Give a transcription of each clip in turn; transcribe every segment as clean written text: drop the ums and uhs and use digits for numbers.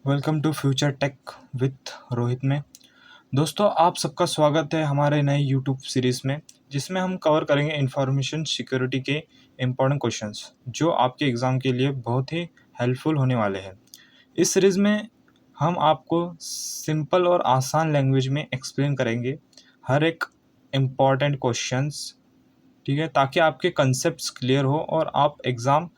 Welcome to future tech with Rohit में। दोस्तों, आप सबका स्वागत है हमारे नए यूट्यूब सीरीज़ में, जिसमें हम कवर करेंगे इंफॉर्मेशन सिक्योरिटी के इम्पोर्टेंट क्वेश्चंस जो आपके एग्ज़ाम के लिए बहुत ही हेल्पफुल होने वाले हैं। इस सीरीज़ में हम आपको सिंपल और आसान लैंग्वेज में एक्सप्लेन करेंगे हर एक इम्पॉर्टेंट क्वेश्चंस, ठीक है, ताकि आपके कंसेप्ट्स क्लियर हो और आप एग्ज़ाम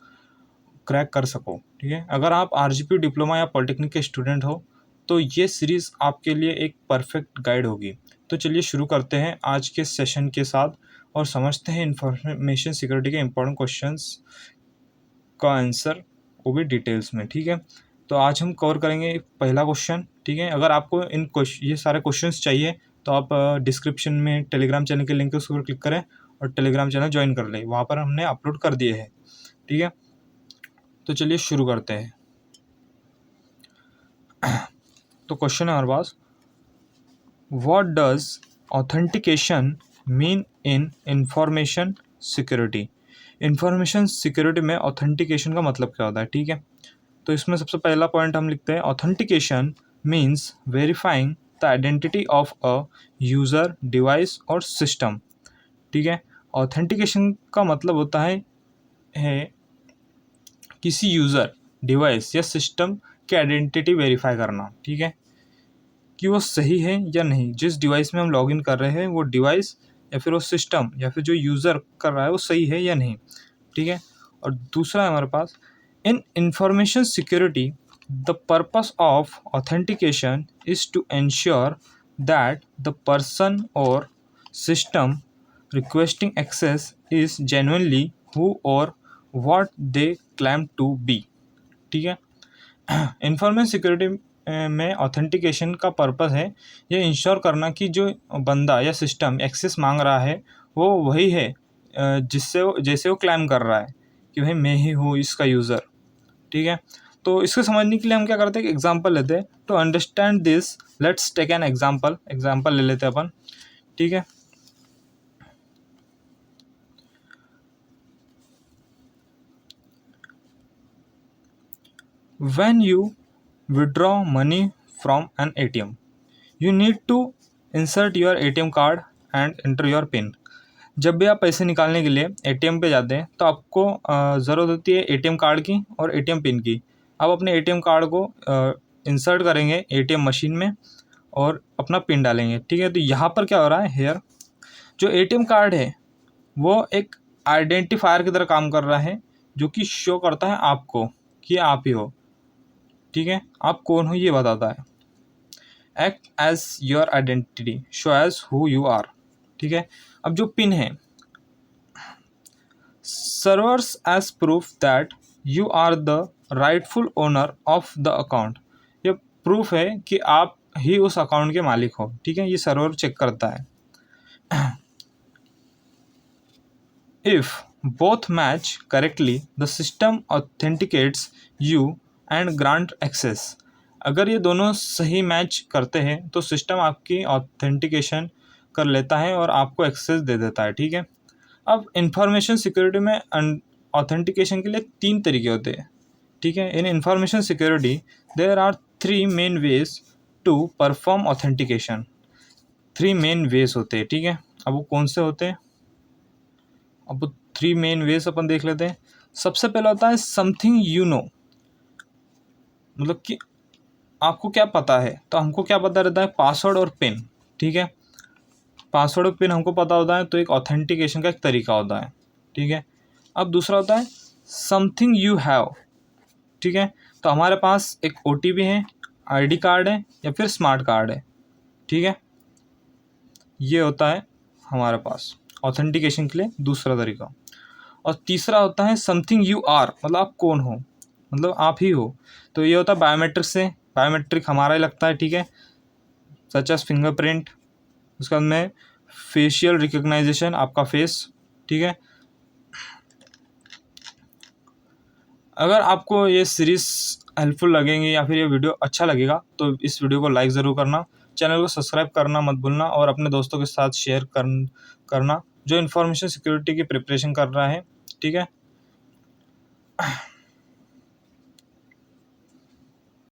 क्रैक कर सको। ठीक है, अगर आप आरजीपी डिप्लोमा या पॉलिटेक्निक के स्टूडेंट हो तो ये सीरीज़ आपके लिए एक परफेक्ट गाइड होगी। तो चलिए शुरू करते हैं आज के सेशन के साथ और समझते हैं इंफॉर्मेशन सिक्योरिटी के इम्पोर्टेंट क्वेश्चंस का आंसर, वो भी डिटेल्स में। ठीक है, तो आज हम कवर करेंगे पहला क्वेश्चन। ठीक है, अगर आपको ये सारे क्वेश्चंस चाहिए तो आप डिस्क्रिप्शन में टेलीग्राम चैनल के लिंक है, उस पर क्लिक करें और टेलीग्राम चैनल ज्वाइन कर लें। वहाँ पर हमने अपलोड कर दिए हैं। ठीक है, तो चलिए शुरू करते हैं। तो क्वेश्चन है हमारे पास, what does authentication mean in information security. Information security में ऑथेंटिकेशन का मतलब क्या होता है। ठीक है, तो इसमें सबसे पहला पॉइंट हम लिखते हैं, authentication means verifying the identity of a user, device और सिस्टम। ठीक है, ऑथेंटिकेशन का मतलब होता है किसी यूज़र, डिवाइस या सिस्टम की आइडेंटिटी वेरीफाई करना। ठीक है, कि वो सही है या नहीं, जिस डिवाइस में हम लॉगिन कर रहे हैं वो डिवाइस या फिर वो सिस्टम या फिर जो यूज़र कर रहा है वो सही है या नहीं। ठीक है, और दूसरा है हमारे पास, in information security the purpose of authentication is to ensure that the person or system requesting access is genuinely who or what they claim to be. ठीक है, इंफॉर्मेशन सिक्योरिटी में ऑथेंटिकेशन का पर्पस है ये इंश्योर करना कि जो बंदा या सिस्टम एक्सेस मांग रहा है वो वही है जैसे वो क्लेम कर रहा है कि भाई मैं ही हूँ इसका यूज़र। ठीक है, तो इसको समझने के लिए हम क्या करते हैं, एक एग्जांपल लेते हैं। To understand this let's take an example ले लेते हैं अपन। ठीक है, when you withdraw money from an ATM, you need to insert your ATM card and enter your PIN। जब भी आप पैसे निकालने के लिए एटीएम पे जाते हैं तो आपको ज़रूरत होती है एटीएम कार्ड की और एटीएम पिन की। आप अपने एटीएम कार्ड को इंसर्ट करेंगे एटीएम मशीन में और अपना पिन डालेंगे। ठीक है, तो यहाँ पर क्या हो रहा है, हेयर जो एटीएम कार्ड है वो एक आइडेंटिफायर की तरह काम कर रहा है, जो कि शो करता है आपको कि आप ही हो। ठीक है, आप कौन हो ये बताता है। Act as your identity, show as who you are. ठीक है, अब जो पिन है, serves as proof that you are the rightful owner of the account. ये प्रूफ है कि आप ही उस अकाउंट के मालिक हो। ठीक है, ये सर्वर चेक करता है। If both match correctly the system authenticates you and grant access. अगर ये दोनों सही मैच करते हैं तो सिस्टम आपकी ऑथेंटिकेशन कर लेता है और आपको एक्सेस दे देता है। ठीक है, अब इंफॉर्मेशन सिक्योरिटी में ऑथेंटिकेशन के लिए 3 तरीके होते हैं। ठीक है, in information security there are 3 main ways to perform authentication. 3 main ways होते हैं। ठीक है, अब वो कौन से होते हैं, अब वो 3 मेन वेज अपन देख लेते हैं। सबसे पहला होता है समथिंग यू नो, मतलब कि आपको क्या पता है। तो हमको क्या पता रहता है, पासवर्ड और पिन। ठीक है, पासवर्ड और पिन हमको पता होता है, तो एक ऑथेंटिकेशन का एक तरीका होता है। ठीक है, अब दूसरा होता है समथिंग यू हैव। ठीक है, तो हमारे पास एक ओटीपी है, आईडी कार्ड है या फिर स्मार्ट कार्ड है। ठीक है, ये होता है हमारे पास ऑथेंटिकेशन के लिए दूसरा तरीका। और तीसरा होता है समथिंग यू आर, मतलब आप कौन हो, मतलब आप ही हो। तो ये होता है बायोमेट्रिक से, बायोमेट्रिक हमारा ही लगता है। ठीक है, सच एज फिंगरप्रिंट, उसके बाद में फेशियल रिकग्नाइजेशन, आपका फेस। ठीक है, अगर आपको ये सीरीज़ हेल्पफुल लगेंगी या फिर ये वीडियो अच्छा लगेगा तो इस वीडियो को लाइक ज़रूर करना, चैनल को सब्सक्राइब करना मत भूलना और अपने दोस्तों के साथ शेयर करना जो इन्फॉर्मेशन सिक्योरिटी की प्रिपरेशन कर रहा है। ठीक है,